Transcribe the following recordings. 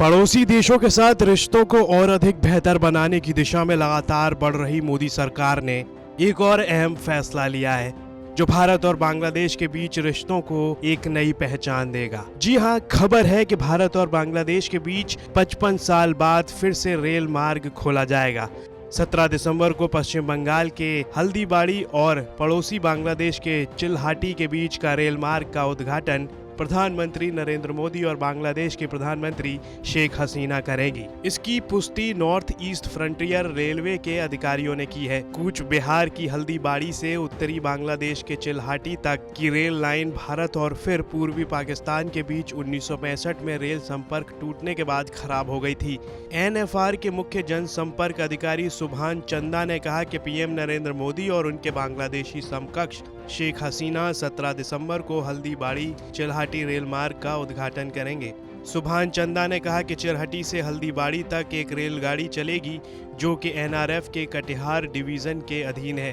पड़ोसी देशों के साथ रिश्तों को और अधिक बेहतर बनाने की दिशा में लगातार बढ़ रही मोदी सरकार ने एक और अहम फैसला लिया है जो भारत और बांग्लादेश के बीच रिश्तों को एक नई पहचान देगा। जी हां, खबर है कि भारत और बांग्लादेश के बीच 55 साल बाद फिर से रेल मार्ग खोला जाएगा। 17 दिसंबर को पश्चिम बंगाल के हल्दीबाड़ी और पड़ोसी बांग्लादेश के चिल्हाटी के बीच का रेल मार्ग का उद्घाटन प्रधानमंत्री नरेंद्र मोदी और बांग्लादेश के प्रधानमंत्री शेख हसीना करेंगी। इसकी पुष्टि नॉर्थ ईस्ट फ्रंटियर रेलवे के अधिकारियों ने की है। कूच बिहार की हल्दीबाड़ी से उत्तरी बांग्लादेश के चिल्हाटी तक की रेल लाइन भारत और फिर पूर्वी पाकिस्तान के बीच 1965 में रेल संपर्क टूटने के बाद खराब हो गई थी। एनएफआर के मुख्य जनसंपर्क अधिकारी सुभान चंदा ने कहा कि पीएम नरेंद्र मोदी और उनके बांग्लादेशी समकक्ष शेख हसीना 17 दिसंबर को हल्दीबाड़ी चिल्हाटी रेल मार्ग का उद्घाटन करेंगे। सुभान चंदा ने कहा कि चिल्हाटी से हल्दीबाड़ी तक एक रेलगाड़ी चलेगी जो कि एनआरएफ के कटिहार डिवीजन के अधीन है।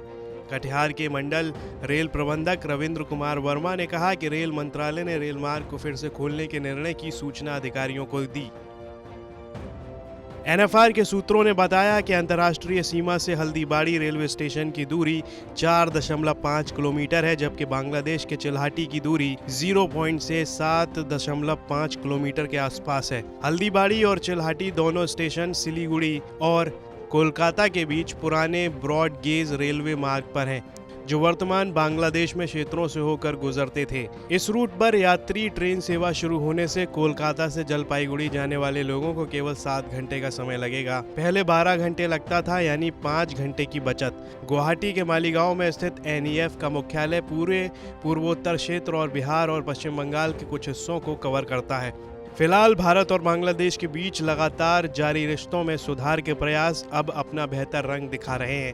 कटिहार के मंडल रेल प्रबंधक रविंद्र कुमार वर्मा ने कहा कि रेल मंत्रालय ने रेल मार्ग को फिर से खोलने के निर्णय की सूचना अधिकारियों को दी। एनएफआर के सूत्रों ने बताया कि अंतर्राष्ट्रीय सीमा से हल्दीबाड़ी रेलवे स्टेशन की दूरी 4.5 किलोमीटर है, जबकि बांग्लादेश के चिल्हाटी की दूरी 0 से 7.5 किलोमीटर के आसपास है। हल्दीबाड़ी और चिल्हाटी दोनों स्टेशन सिलीगुड़ी और कोलकाता के बीच पुराने ब्रॉड गेज रेलवे मार्ग पर हैं, जो वर्तमान बांग्लादेश में क्षेत्रों से होकर गुजरते थे। इस रूट पर यात्री ट्रेन सेवा शुरू होने से कोलकाता से जलपाईगुड़ी जाने वाले लोगों को केवल 7 घंटे का समय लगेगा। पहले 12 घंटे लगता था, यानी 5 घंटे की बचत। गुवाहाटी के मालीगांव में स्थित एनईएफ का मुख्यालय पूरे पूर्वोत्तर क्षेत्र और बिहार और पश्चिम बंगाल के कुछ हिस्सों को कवर करता है। फिलहाल भारत और बांग्लादेश के बीच लगातार जारी रिश्तों में सुधार के प्रयास अब अपना बेहतर रंग दिखा रहे हैं।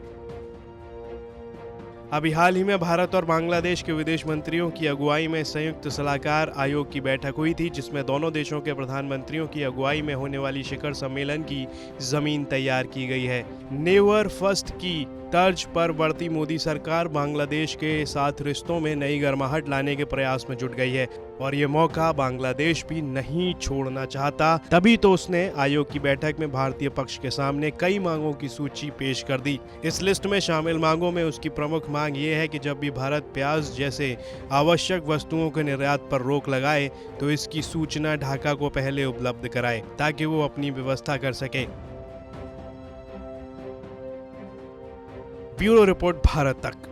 अभी हाल ही में भारत और बांग्लादेश के विदेश मंत्रियों की अगुवाई में संयुक्त सलाहकार आयोग की बैठक हुई थी, जिसमें दोनों देशों के प्रधानमंत्रियों की अगुवाई में होने वाली शिखर सम्मेलन की जमीन तैयार की गई है। नेवर फर्स्ट की तर्ज पर बढ़ती मोदी सरकार बांग्लादेश के साथ रिश्तों में नई गर्माहट लाने के प्रयास में जुट गई है और ये मौका बांग्लादेश भी नहीं छोड़ना चाहता। तभी तो उसने आयोग की बैठक में भारतीय पक्ष के सामने कई मांगों की सूची पेश कर दी। इस लिस्ट में शामिल मांगों में उसकी प्रमुख मांग ये है कि जब भी भारत प्याज जैसे आवश्यक वस्तुओं के निर्यात पर रोक लगाए तो इसकी सूचना ढाका को पहले उपलब्ध कराए ताकि वो अपनी व्यवस्था कर सके। ब्यूरो रिपोर्ट, भारत तक।